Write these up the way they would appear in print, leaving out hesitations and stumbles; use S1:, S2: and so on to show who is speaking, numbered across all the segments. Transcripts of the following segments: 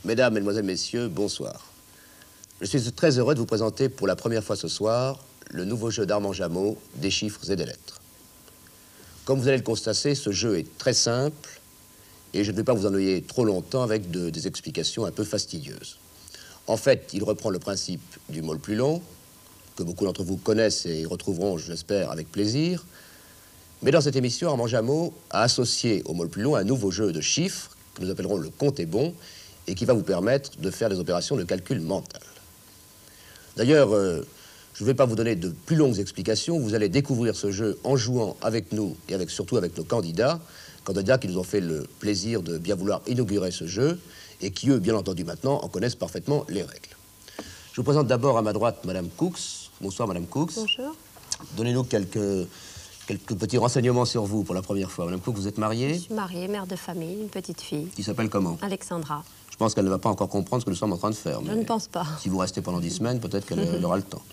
S1: Mesdames, Mesdemoiselles, Messieurs, bonsoir. Je suis très heureux de vous présenter pour la première fois ce soir le nouveau jeu d'Armand Jameau, des chiffres et des lettres. Comme vous allez le constater, ce jeu est très simple et je ne vais pas vous ennuyer trop longtemps avec des explications un peu fastidieuses. En fait, il reprend le principe du mot le plus long, que beaucoup d'entre vous connaissent et retrouveront, je l'espère, avec plaisir. Mais dans cette émission, Armand Jameau a associé au mot le plus long un nouveau jeu de chiffres que nous appellerons le compte est bon, et qui va vous permettre de faire des opérations de calcul mental. D'ailleurs, je ne vais pas vous donner de plus longues explications. Vous allez découvrir ce jeu en jouant avec nous et surtout avec nos candidats qui nous ont fait le plaisir de bien vouloir inaugurer ce jeu et qui, eux, bien entendu maintenant, en connaissent parfaitement les règles. Je vous présente d'abord à ma droite Madame Cooks. Bonsoir Madame Cooks.
S2: Bonjour.
S1: Donnez-nous quelques petits renseignements sur vous pour la première fois. Madame Cooks, vous êtes mariée?
S2: Je suis mariée, mère de famille, une petite fille.
S1: Qui s'appelle comment?
S2: Alexandra.
S1: Je pense qu'elle ne va pas encore comprendre ce que nous sommes en train de faire.
S2: Je ne pense pas.
S1: Si vous restez pendant 10 semaines, peut-être qu'elle aura le temps.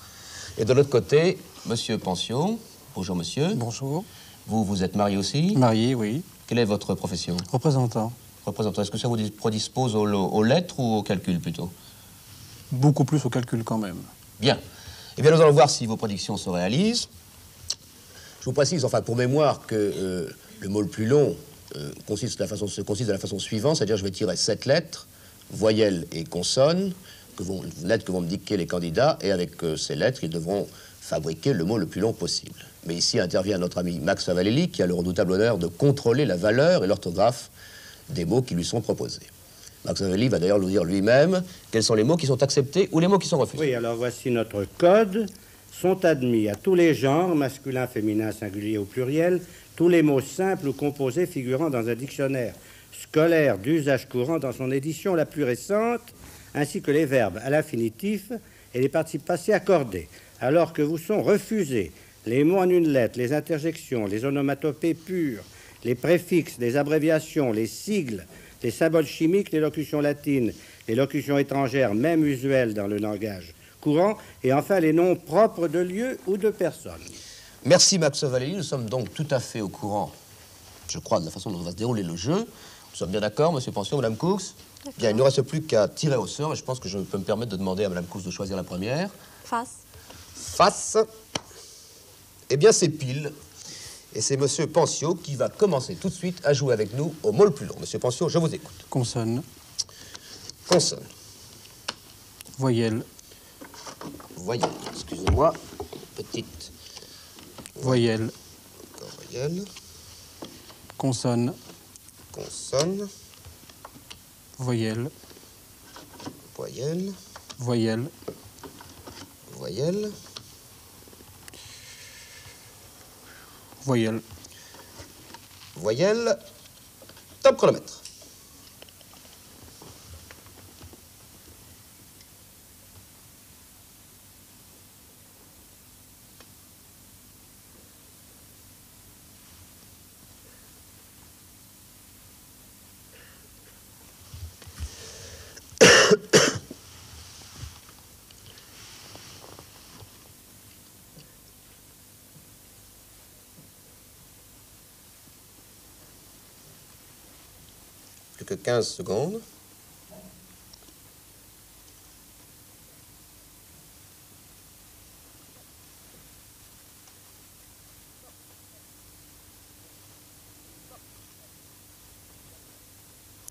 S1: Et de l'autre côté, Monsieur Pension. Bonjour, monsieur.
S3: Bonjour.
S1: Vous êtes marié aussi?
S3: Marié, oui.
S1: Quelle est votre profession?
S3: Représentant.
S1: Représentant. Est-ce que ça vous prédispose aux lettres ou au calcul, plutôt?
S3: Beaucoup plus au calcul, quand même.
S1: Bien. Eh bien, nous allons voir si vos prédictions se réalisent. Je vous précise, enfin, pour mémoire, que le mot le plus long consiste de la façon suivante, c'est-à-dire je vais tirer 7 lettres, voyelles et consonnes, lettres que vont me dicter les candidats, et avec ces lettres, ils devront fabriquer le mot le plus long possible. Mais ici intervient notre ami Max Favalelli, qui a le redoutable honneur de contrôler la valeur et l'orthographe des mots qui lui sont proposés. Max Favalelli va d'ailleurs nous dire lui-même quels sont les mots qui sont acceptés ou les mots qui sont refusés.
S4: Oui, alors voici notre code. Sont admis à tous les genres, masculin, féminin, singulier ou pluriel, tous les mots simples ou composés figurant dans un dictionnaire scolaire d'usage courant dans son édition la plus récente, ainsi que les verbes à l'infinitif et les participes passés accordés, alors que vous sont refusés les mots en une lettre, les interjections, les onomatopées pures, les préfixes, les abréviations, les sigles, les symboles chimiques, les locutions latines, les locutions étrangères, même usuelles dans le langage courant, et enfin les noms propres de lieux ou de personnes.
S1: Merci Max Favalelli, nous sommes donc tout à fait au courant, je crois, de la façon dont va se dérouler le jeu. Nous sommes bien d'accord, Monsieur Pension, Madame Cooks? Bien, il ne nous reste plus qu'à tirer au sort, et je pense que je peux me permettre de demander à Madame Cooks de choisir la première.
S2: Face.
S1: Face. Eh bien, c'est pile. Et c'est Monsieur Pension qui va commencer tout de suite à jouer avec nous au mot le plus long. Monsieur Pension, je vous écoute.
S3: Consonne.
S1: Consonne.
S3: Voyelle.
S1: Voyelle. Excusez-moi. Petite.
S3: Voyelle.
S1: Encore voyelle.
S3: Consonne.
S1: Consonne.
S3: Voyelle.
S1: Voyelle.
S3: Voyelle.
S1: Voyelle.
S3: Voyelle.
S1: Voyelle. Top chronomètre. Plus que 15 secondes.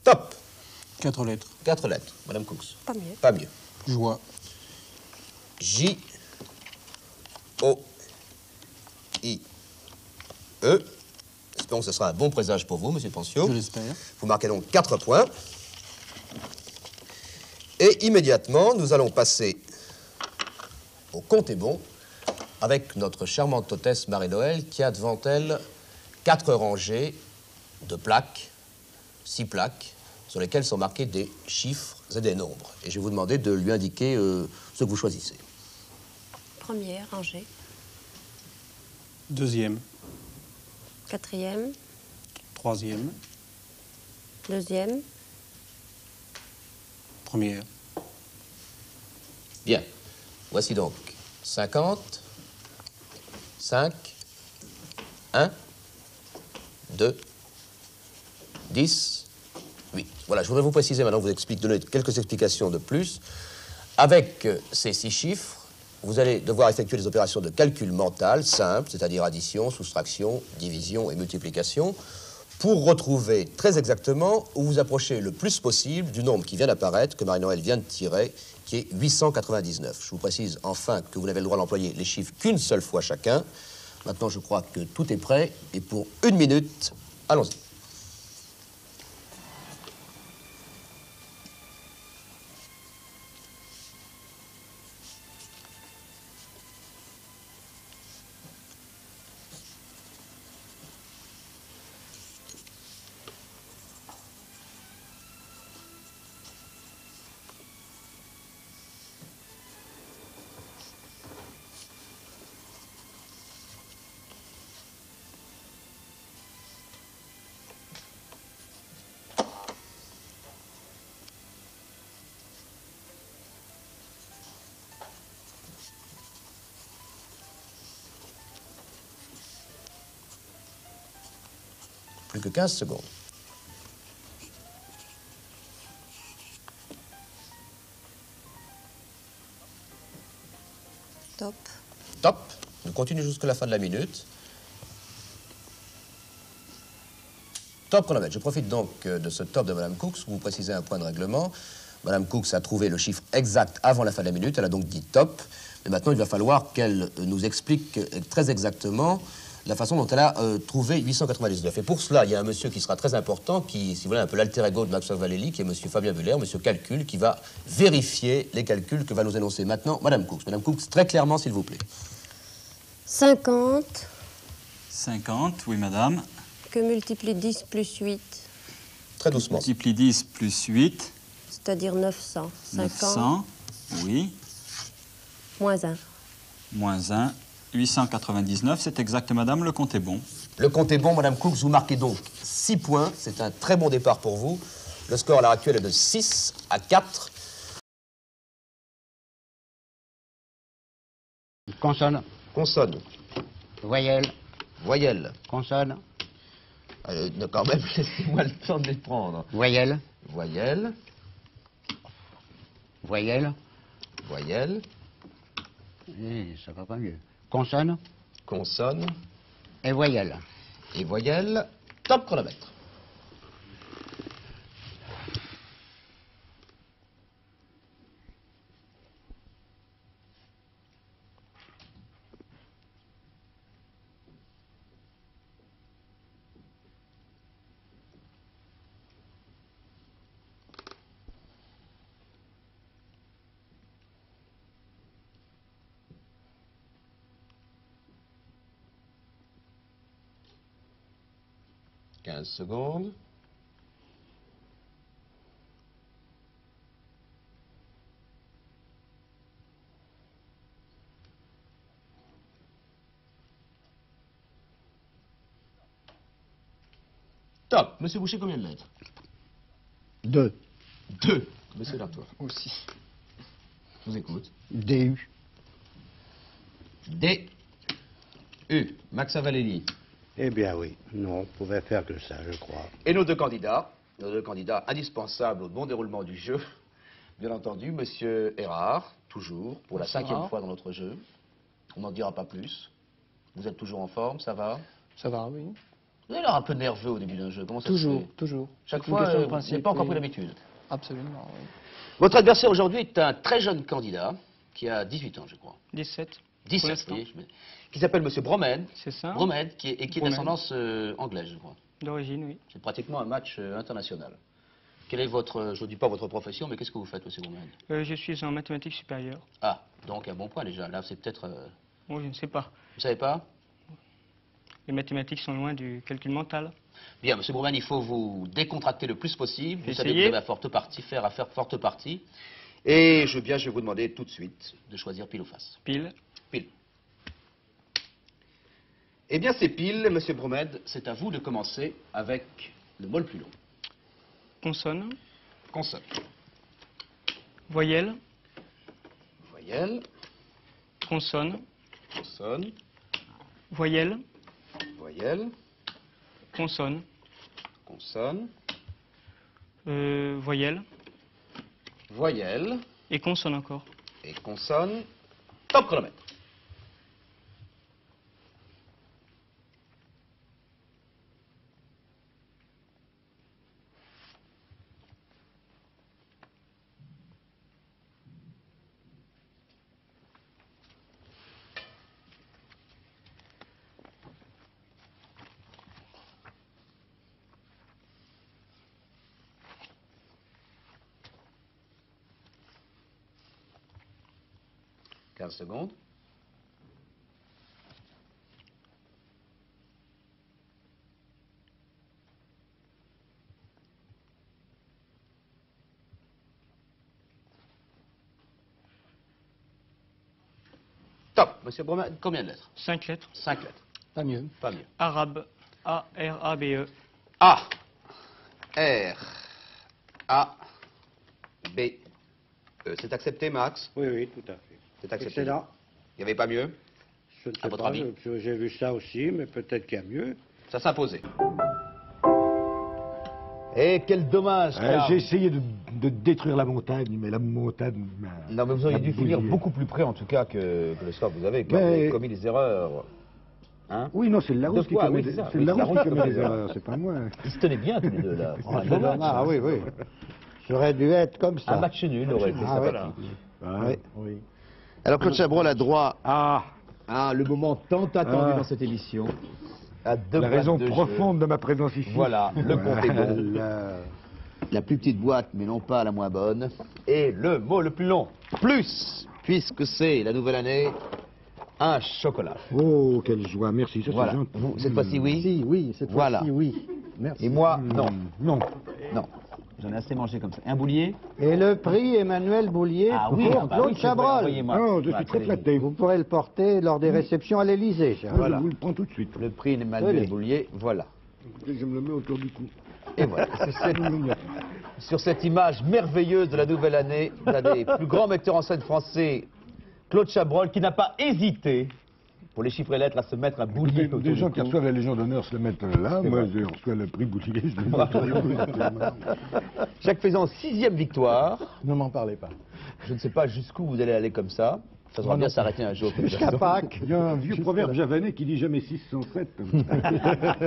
S1: Top.
S3: 4 lettres.
S1: 4 lettres, Madame Cooks.
S2: Pas mieux.
S1: Pas mieux.
S3: Joie.
S1: J-O-I-E. Espérons que ce sera un bon présage pour vous, Monsieur Pension.
S3: Je l'espère.
S1: Vous marquez donc 4 points. Et immédiatement, nous allons passer au compte est bon avec notre charmante hôtesse Marie-Noël qui a devant elle 4 rangées de plaques, 6 plaques, sur lesquelles sont marqués des chiffres et des nombres. Et je vais vous demander de lui indiquer ce que vous choisissez.
S2: Première, rangée.
S3: Deuxième.
S2: Quatrième.
S3: Troisième.
S2: Deuxième.
S3: Première.
S1: Bien. Voici donc 50, 5, 1, 2, 10, 8. Voilà, je voudrais vous préciser maintenant, donner quelques explications de plus. Avec ces 6 chiffres, vous allez devoir effectuer des opérations de calcul mental simples, c'est-à-dire addition, soustraction, division et multiplication, pour retrouver très exactement ou vous approcher le plus possible du nombre qui vient d'apparaître, que Marie-Noël vient de tirer, qui est 899. Je vous précise enfin que vous n'avez le droit d'employer les chiffres qu'une seule fois chacun. Maintenant, je crois que tout est prêt, et pour 1 minute, allons-y. Plus que 15 secondes.
S2: Top.
S1: Top. Nous continuons jusqu'à la fin de la minute. Top chronomètre. Je profite donc de ce top de Madame Cooks pour vous préciser un point de règlement. Madame Cooks a trouvé le chiffre exact avant la fin de la minute. Elle a donc dit top. Mais maintenant, il va falloir qu'elle nous explique très exactement la façon dont elle a trouvé 899. Et pour cela, il y a un monsieur qui sera très important, qui, si vous voulez, un peu l'alter ego de Maxwell Vallely, qui est monsieur Fabien Buller, monsieur Calcul, qui va vérifier les calculs que va nous énoncer maintenant Madame Cooks. Madame Cooks, très clairement, s'il vous plaît.
S2: 50.
S5: 50, oui, madame.
S2: Que multiplie 10 plus 8,
S1: Très doucement.
S5: Multiplie 10 plus 8,
S2: c'est-à-dire 900.
S5: 900, oui,
S2: Moins 1.
S5: moins 1, 899, c'est exact, madame, le compte est bon.
S1: Le compte est bon, Madame Cooks, vous marquez donc 6 points. C'est un très bon départ pour vous. Le score à l'heure actuelle est de 6 à 4.
S4: Consonne.
S1: Consonne.
S4: Voyelle.
S1: Voyelle.
S4: Consonne.
S1: Quand même, laissez-moi le temps de les prendre.
S4: Voyelle.
S1: Voyelle.
S4: Voyelle.
S1: Voyelle.
S4: Ça va pas mieux. Consonne
S1: Consonne.
S4: et voyelle.
S1: Et voyelle. Top chronomètre. Secondes. Top. Monsieur Boucher, combien de lettres?
S4: 2.
S1: 2. Monsieur Lartois.
S6: Aussi.
S1: Je vous écoute.
S4: DU.
S1: D. U. Max Vallely.
S4: Eh bien oui, non, on pouvait faire que ça, je crois.
S1: Et nos deux candidats indispensables au bon déroulement du jeu, bien entendu, Monsieur Erard, toujours, pour la 5e fois dans notre jeu. On n'en dira pas plus. Vous êtes toujours en forme, ça va?
S6: Ça va, oui.
S1: Vous avez l'air un peu nerveux au début d'un jeu, comment ça se
S6: Toujours,
S1: fait?
S6: toujours.
S1: Chaque
S6: C'est une
S1: fois,
S6: question de
S1: vous
S6: principe,
S1: n'avez pas encore
S6: oui.
S1: pris l'habitude.
S6: Absolument, oui.
S1: Votre adversaire aujourd'hui est un très jeune candidat, qui a 18 ans, je crois.
S6: 17.
S1: 17,
S6: l'instant.
S1: oui, qui s'appelle Monsieur Bromède.
S6: C'est ça.
S1: Bromède, qui est
S6: Bromède.
S1: d'ascendance anglaise, je crois.
S6: D'origine, oui.
S1: C'est pratiquement un match international. Quelle est votre, je ne dis pas votre profession, mais qu'est-ce que vous faites, Monsieur Bromède?
S6: Je suis en mathématiques supérieures.
S1: Ah, donc un bon point déjà. Là, c'est peut-être...
S6: Bon, je ne sais pas.
S1: Vous savez pas?
S6: Les mathématiques sont loin du calcul mental.
S1: Bien, Monsieur Bromède, il faut vous décontracter le plus possible. Vous savez que
S6: Essayez.
S1: vous avez à faire forte partie. Et je vais vous demander tout de suite de choisir pile ou face.
S6: Pile.
S1: Pile. Eh bien, c'est pile, monsieur Bromède. C'est à vous de commencer avec le mot le plus long.
S6: Consonne.
S1: Consonne.
S6: Voyelle.
S1: Voyelle.
S6: Consonne.
S1: Consonne.
S6: Voyelle.
S1: Voyelle.
S6: Consonne.
S1: Consonne.
S6: Voyelle.
S1: Voyelle.
S6: Et consonne encore.
S1: Et consonne. Top chronomètre. Secondes. Top. Monsieur Bromède, combien de lettres?
S6: 5 lettres.
S1: 5 lettres.
S3: Pas mieux.
S1: Pas mieux.
S6: Arabe. A-R-A-B-E.
S1: A. R. A. B. E. C'est accepté, Max?
S4: Oui, oui, tout à fait.
S1: C'est accepté.
S4: Excellent.
S1: Il n'y avait pas mieux?
S4: Je ne sais
S1: À votre
S4: pas,
S1: avis?
S4: j'ai vu ça aussi, mais peut-être qu'il y a mieux.
S1: Ça s'imposait. Et quel dommage, Karl.
S7: J'ai essayé de détruire la montagne, mais la montagne m'a...
S8: Non, mais vous auriez dû finir
S7: bouillé.
S8: beaucoup plus près, en tout cas, que le score que vous avez, car vous
S7: Mais-
S8: avez commis des erreurs. Hein?
S7: Oui, non, c'est le Larousse
S8: De
S7: qui
S8: quoi?
S7: commet
S8: Oui,
S7: des...
S8: c'est ça.
S7: C'est
S8: Oui,
S7: le
S8: c'est
S7: Larousse qui
S8: Larousse
S7: commet
S8: qui
S7: des
S8: commet des
S7: erreurs, c'est pas moi.
S8: Ils se tenaient bien, tous les deux, là.
S4: Ah,
S8: Un bon match.
S4: ah oui, oui. J'aurais dû être comme ça.
S8: Un match nul aurait été
S4: Ah, ouais.
S8: sympathique.
S7: Oui.
S1: Alors, Claude Chabrol a droit
S8: Ah, le moment tant attendu
S7: Ah.
S8: dans cette émission. À deux
S7: La
S8: boîtes
S7: raison
S8: de jeu.
S7: profonde de ma présence ici.
S8: Voilà, le compte est bon.
S7: Voilà.
S1: la plus petite boîte, mais non pas la moins bonne. Et le mot le plus long. Plus, puisque c'est la nouvelle année, un chocolat.
S7: Oh, quelle joie, merci, ça
S1: Voilà.
S7: c'est gentil.
S1: Vous, cette fois-ci, oui?
S7: Si, oui, cette
S1: Voilà.
S7: fois-ci, oui. Merci.
S8: Et moi, non.
S7: Non.
S8: Non. J'en ai assez mangé comme ça. Un boulier?
S4: Et le prix Emmanuel Boulier
S8: Ah oui,
S4: pour
S8: ah bah
S4: Claude
S8: oui, c'est vrai,
S4: Chabrol.
S8: envoyez-moi.
S7: Non, je suis
S8: Voilà,
S7: très
S8: allez-y.
S7: flatté.
S4: Vous pourrez le porter lors des réceptions à l'Élysée, cher.
S7: Voilà. Je vous le prends tout de suite.
S8: Le prix Emmanuel
S4: Allez.
S8: Boulier, voilà.
S7: Je me le mets autour du cou.
S8: Et voilà. Sur cette image merveilleuse de la nouvelle année, l'un des plus grands metteurs en scène français, Claude Chabrol, qui n'a pas hésité, pour les chiffres et lettres, à se mettre un boulier autour
S7: Des
S8: du
S7: gens qui
S8: cou.
S7: reçoivent la Légion d'honneur se le mettent là. Moi, je reçois le prix Boulier. Je le mets autour du cou.
S8: Jacques Faisan, 6e victoire.
S3: Ne m'en parlez pas.
S8: Je ne sais pas jusqu'où vous allez aller comme ça. Ça devrait bien s'arrêter un jour. de toute
S4: Jusqu'à
S8: façon.
S4: Pâques.
S7: Il y a un vieux proverbe javanais qui dit jamais 6 sans 7.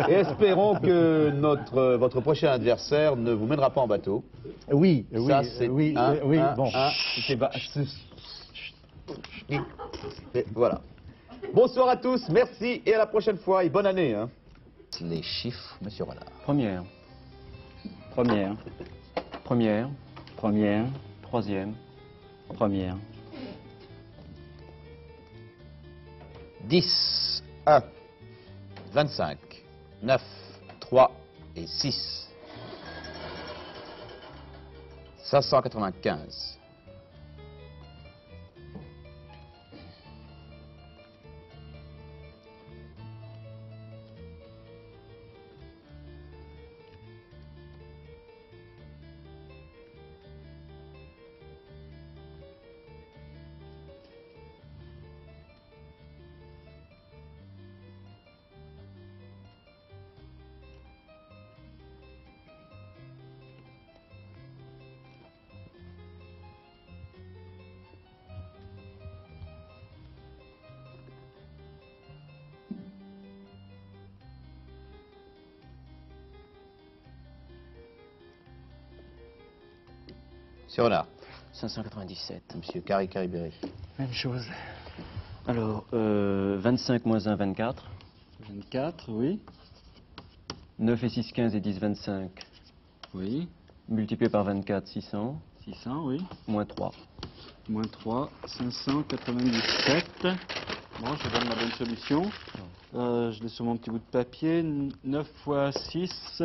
S8: Et espérons que votre prochain adversaire ne vous mènera pas en bateau.
S3: Oui,
S8: Ça, c'est Et voilà. Bonsoir à tous, merci et à la prochaine fois et bonne année. Hein. Les chiffres, monsieur Renard.
S9: Première. Première. Première. Première. Troisième. Première.
S8: 10, 1, 25, 9, 3 et 6. 595. Monsieur Renard.
S9: 597.
S8: Monsieur Caribéry.
S6: Même chose.
S9: Alors, 25 moins 1, 24.
S3: 24, oui.
S9: 9 et 6, 15 et 10, 25.
S3: Oui.
S9: Multiplié par 24, 600.
S3: 600, oui.
S9: Moins 3.
S3: Moins 3, 597. Bon, je donne la bonne solution. Je l'ai sur mon petit bout de papier. 9 fois 6,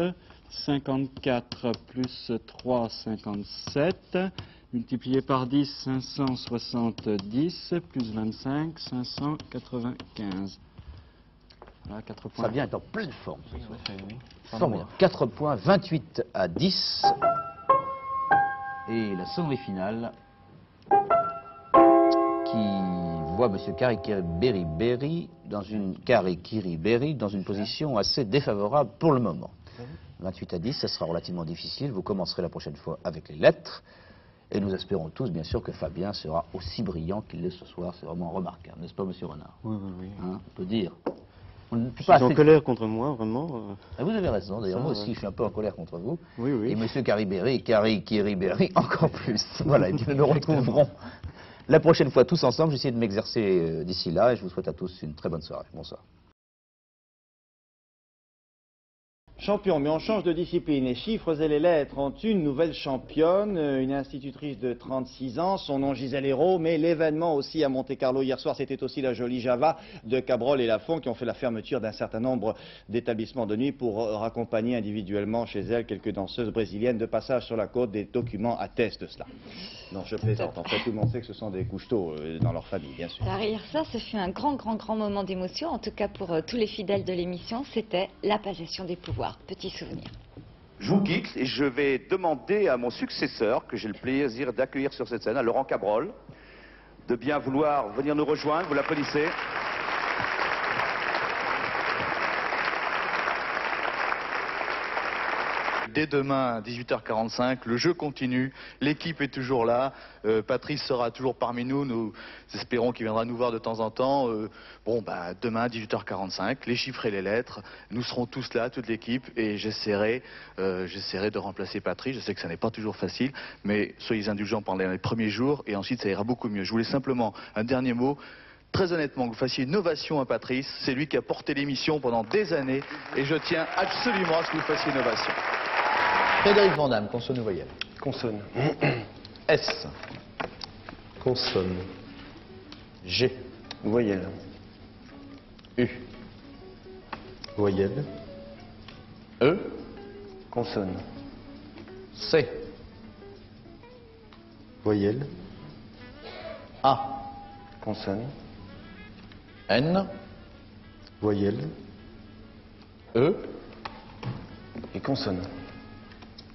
S3: 54 plus 3, 57. Multiplié par 10, 570. Plus 25, 595. Voilà, 4 points.
S8: Fabien est en pleine forme.
S3: Oui, en effet, oui.
S8: Formidable. 4 points, 28 à 10. Et la sonnerie finale qui voit M. Karikiri-Berry dans une position assez défavorable pour le moment. 28 à 10, ça sera relativement difficile. Vous commencerez la prochaine fois avec les lettres. Et nous espérons tous, bien sûr, que Fabien sera aussi brillant qu'il l'est ce soir. C'est vraiment remarquable, n'est-ce pas, M. Renard?
S3: Oui, oui, oui.
S8: Hein, on peut dire. On ne peut
S3: Je suis
S8: pas
S3: en
S8: assez-
S3: colère contre moi, vraiment.
S8: Ah, vous avez raison, d'ailleurs,
S3: Ça,
S8: moi aussi,
S3: ouais.
S8: je suis un peu en colère contre vous.
S3: Oui, oui.
S8: Et M. Karikiri-Berry encore plus. Voilà, et puis nous nous retrouverons la prochaine fois tous ensemble. J'essaie de m'exercer d'ici là, et je vous souhaite à tous une très bonne soirée. Bonsoir.
S10: Champion, mais on change de discipline. Les chiffres et les lettres ont une nouvelle championne, une institutrice de 36 ans, son nom Gisèle Hérault, mais l'événement aussi à Monte-Carlo hier soir, c'était aussi la jolie Java de Cabrol et Lafont qui ont fait la fermeture d'un certain nombre d'établissements de nuit pour raccompagner individuellement chez elles quelques danseuses brésiliennes de passage sur la côte. Des documents attestent de cela. Non, je plaisante. En fait, tout le monde sait que ce sont des couche-tôt dans leur famille, bien sûr.
S11: Alors hier soir, ce fut un grand moment d'émotion, en tout cas pour tous les fidèles de l'émission, c'était la passation des pouvoirs. Petit souvenir.
S12: Je vous quitte et je vais demander à mon successeur, que j'ai le plaisir d'accueillir sur cette scène, à Laurent Cabrol, de bien vouloir venir nous rejoindre. Vous l'applaudissez.
S13: Dès demain à 18h45, le jeu continue, l'équipe est toujours là, Patrice sera toujours parmi nous, nous espérons qu'il viendra nous voir de temps en temps. Demain à 18h45, les chiffres et les lettres, nous serons tous là, toute l'équipe, et j'essaierai de remplacer Patrice. Je sais que ça n'est pas toujours facile, mais soyez indulgents pendant les premiers jours, et ensuite ça ira beaucoup mieux. Je voulais simplement un dernier mot. Très honnêtement, que vous fassiez une ovation à Patrice, c'est lui qui a porté l'émission pendant des années, et je tiens absolument à ce que vous fassiez une ovation.
S8: Frédéric Vandamme, consonne ou voyelle?
S14: Consonne.
S8: S.
S14: Consonne. G. Voyelle.
S8: U.
S14: Voyelle.
S8: E.
S14: Consonne.
S8: C.
S14: Voyelle.
S8: A.
S14: Consonne.
S8: N.
S14: Voyelle.
S8: E.
S14: Et consonne.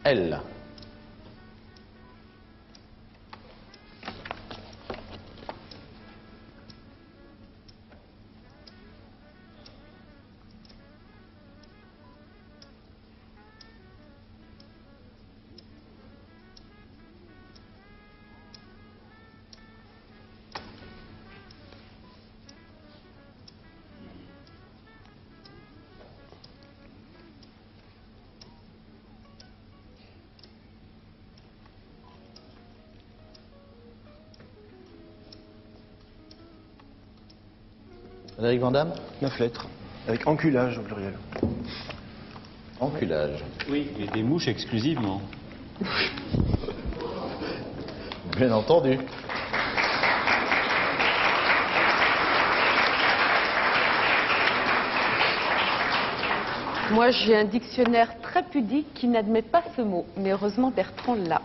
S8: L. Frédéric Vandamme?
S14: 9 lettres, avec enculage au pluriel.
S8: Enculage.
S3: Oui, et des mouches exclusivement.
S8: Bien entendu.
S15: Moi, j'ai un dictionnaire très pudique qui n'admet pas ce mot, mais heureusement Bertrand l'a.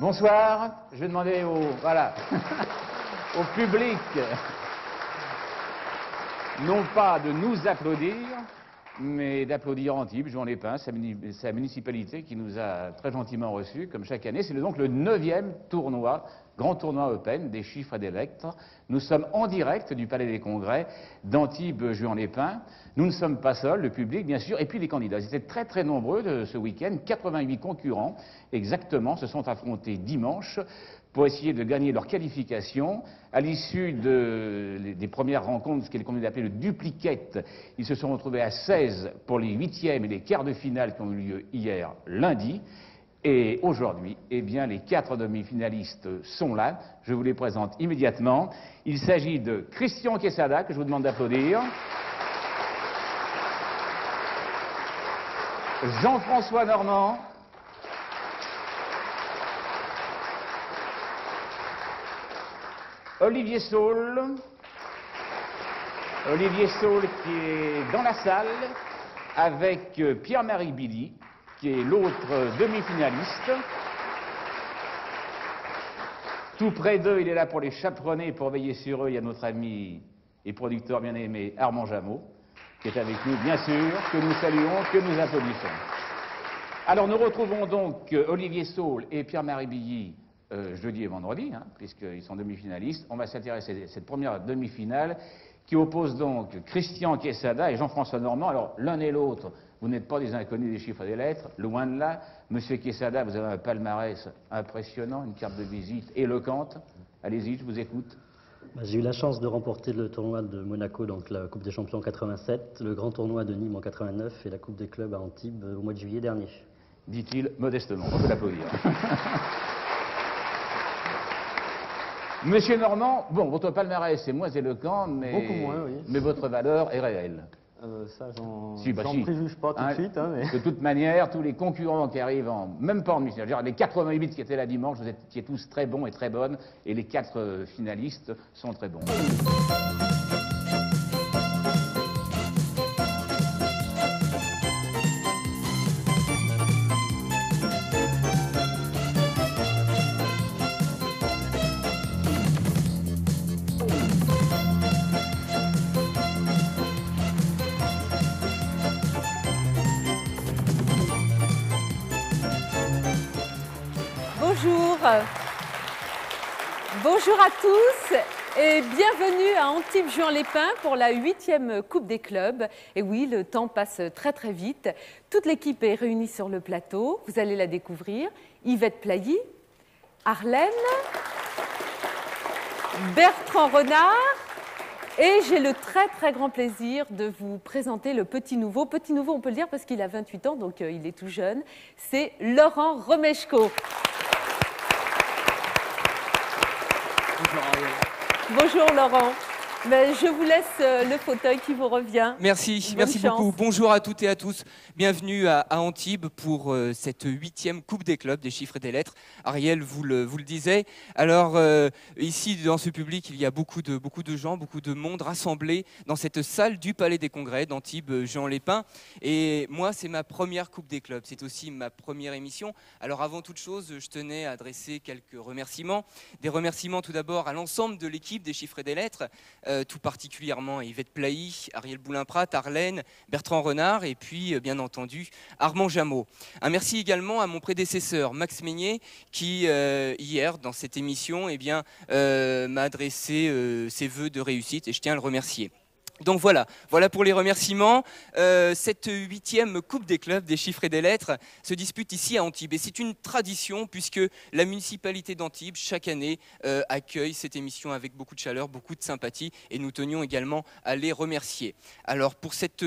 S8: Bonsoir, je vais demander au public, non pas de nous applaudir, mais d'applaudir Antibes, Jean Lépin, sa municipalité qui nous a très gentiment reçus, comme chaque année. C'est donc le 9e tournoi
S16: grand tournoi Open des chiffres et des lettres. Nous sommes en direct du Palais des Congrès d'Antibes-Juan-les-Pins. Nous ne sommes pas seuls, le public bien sûr, et puis les candidats. Ils étaient très très nombreux ce week-end, 88 concurrents exactement se sont affrontés dimanche pour essayer de gagner leur qualification. À l'issue des premières rencontres, ce qu'on a appelé le duplicate, ils se sont retrouvés à 16 pour les huitièmes et les quarts de finale qui ont eu lieu hier lundi. Et aujourd'hui, eh bien, les 4 demi-finalistes sont là. Je vous les présente immédiatement. Il s'agit de Christian Quesada, que je vous demande d'applaudir. Jean-François Normand. Olivier Saul. Olivier Saul qui est dans la salle avec Pierre-Marie Billy, qui est l'autre demi-finaliste. Tout près d'eux, il est là pour les chaperonner, pour veiller sur eux. Il y a notre ami et producteur bien-aimé Armand Jameau, qui est avec nous, bien sûr, que nous saluons, que nous applaudissons. Alors, nous retrouvons donc Olivier Saul et Pierre-Marie Billy jeudi et vendredi, hein, puisqu'ils sont demi-finalistes. On va s'intéresser à cette première demi-finale qui oppose donc Christian Quesada et Jean-François Normand. Alors, l'un et l'autre, vous n'êtes pas des inconnus des chiffres et des lettres, loin de là. Monsieur Quesada, vous avez un palmarès impressionnant, une carte de visite éloquente. Allez-y, je vous écoute.
S17: J'ai eu la chance de remporter le tournoi de Monaco, donc la Coupe des Champions en 87, le grand tournoi de Nîmes en 89 et la Coupe des clubs à Antibes au mois de juillet dernier.
S16: Dit-il modestement, on peut l'applaudir. Monsieur Normand, bon, votre palmarès est moins éloquent, mais,
S18: beaucoup moins, oui.
S16: Mais votre valeur est réelle.
S18: Ça, j'en
S16: si.
S18: préjuge pas tout de suite. Hein, mais...
S16: De toute manière, tous les concurrents qui arrivent, même pas en demi-finale, les 88 qui étaient là dimanche, vous étiez tous très bons et très bonnes, et les 4 finalistes sont très bons.
S19: Bonjour à tous et bienvenue à Antibes-Juan-les-Pins pour la 8e Coupe des clubs. Et oui, le temps passe très très vite. Toute l'équipe est réunie sur le plateau. Vous allez la découvrir. Yvette Plailly, Arlène, Bertrand Renard. Et j'ai le très très grand plaisir de vous présenter le petit nouveau. Petit nouveau, on peut le dire parce qu'il a 28 ans, donc il est tout jeune. C'est Laurent Romeshko. Bonjour Laurent. Mais je vous laisse le fauteuil qui vous revient.
S20: Merci, merci beaucoup. Bonjour à toutes et à tous. Bienvenue à Antibes pour cette 8e Coupe des clubs des chiffres et des lettres. Ariel vous le disait. Alors ici dans ce public, il y a beaucoup de gens, beaucoup de monde rassemblés dans cette salle du Palais des Congrès d'Antibes-Juan-les-Pins. Et moi, c'est ma première Coupe des clubs. C'est aussi ma première émission. Alors avant toute chose, je tenais à adresser quelques remerciements. Des remerciements tout d'abord à l'ensemble de l'équipe des chiffres et des lettres. Tout particulièrement Yvette Plailly, Ariel Boulin-Prat, Arlène, Bertrand Renard et puis bien entendu Armand Jameau. Un merci également à mon prédécesseur Max Meignet qui hier dans cette émission m'a adressé ses vœux de réussite et je tiens à le remercier. Donc voilà pour les remerciements. Cette 8e Coupe des clubs des chiffres et des lettres se dispute ici à Antibes. Et c'est une tradition puisque la municipalité d'Antibes, chaque année, accueille cette émission avec beaucoup de chaleur, beaucoup de sympathie. Et nous tenions également à les remercier. Alors pour cette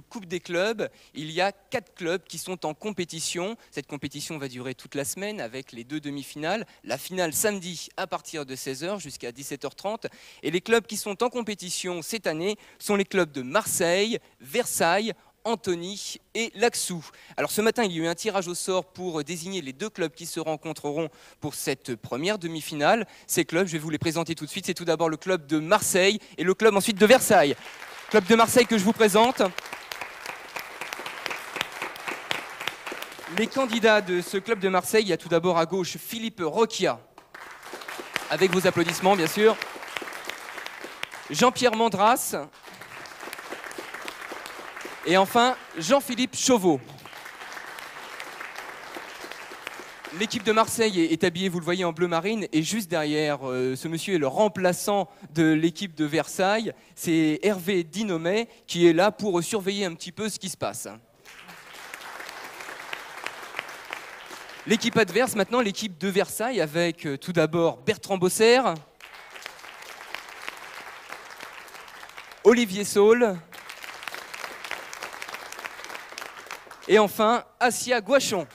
S20: Coupe des clubs, il y a 4 clubs qui sont en compétition. Cette compétition va durer toute la semaine avec les 2 demi-finales. La finale samedi à partir de 16h jusqu'à 17h30. Et les clubs qui sont en compétition cette année sont les clubs de Marseille, Versailles, Antony et Laxou. Alors ce matin, il y a eu un tirage au sort pour désigner les 2 clubs qui se rencontreront pour cette première demi-finale. Ces clubs, je vais vous les présenter tout de suite. C'est tout d'abord le club de Marseille et le club ensuite de Versailles. Club de Marseille que je vous présente. Les candidats de ce club de Marseille, il y a tout d'abord à gauche Philippe Roquia, avec vos applaudissements bien sûr. Jean-Pierre Mandras et enfin Jean-Philippe Chauveau. L'équipe de Marseille est habillée, vous le voyez, en bleu marine. Et juste derrière, ce monsieur est le remplaçant de l'équipe de Versailles. C'est Hervé Dinomet qui est là pour surveiller un petit peu ce qui se passe. L'équipe adverse, maintenant, l'équipe de Versailles, avec tout d'abord Bertrand Bosser, Olivier Saul et enfin Assia Guachon.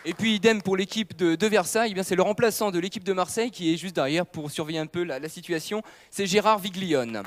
S20: Et puis idem pour l'équipe de Versailles, eh c'est le remplaçant de l'équipe de Marseille qui est juste derrière pour surveiller un peu la situation, c'est Gérard Viglione.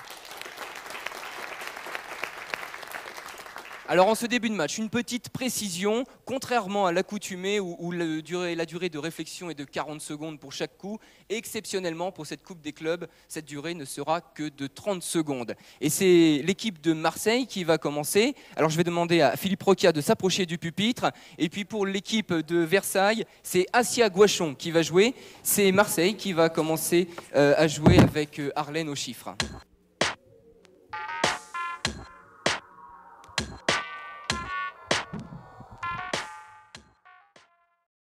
S20: Alors en ce début de match, une petite précision, contrairement à l'accoutumée où la durée de réflexion est de 40 secondes pour chaque coup, exceptionnellement pour cette Coupe des clubs, cette durée ne sera que de 30 secondes. Et c'est l'équipe de Marseille qui va commencer. Alors je vais demander à Philippe Roquia de s'approcher du pupitre. Et puis pour l'équipe de Versailles, c'est Assia Guachon qui va jouer. C'est Marseille qui va commencer à jouer avec Arlène aux chiffres.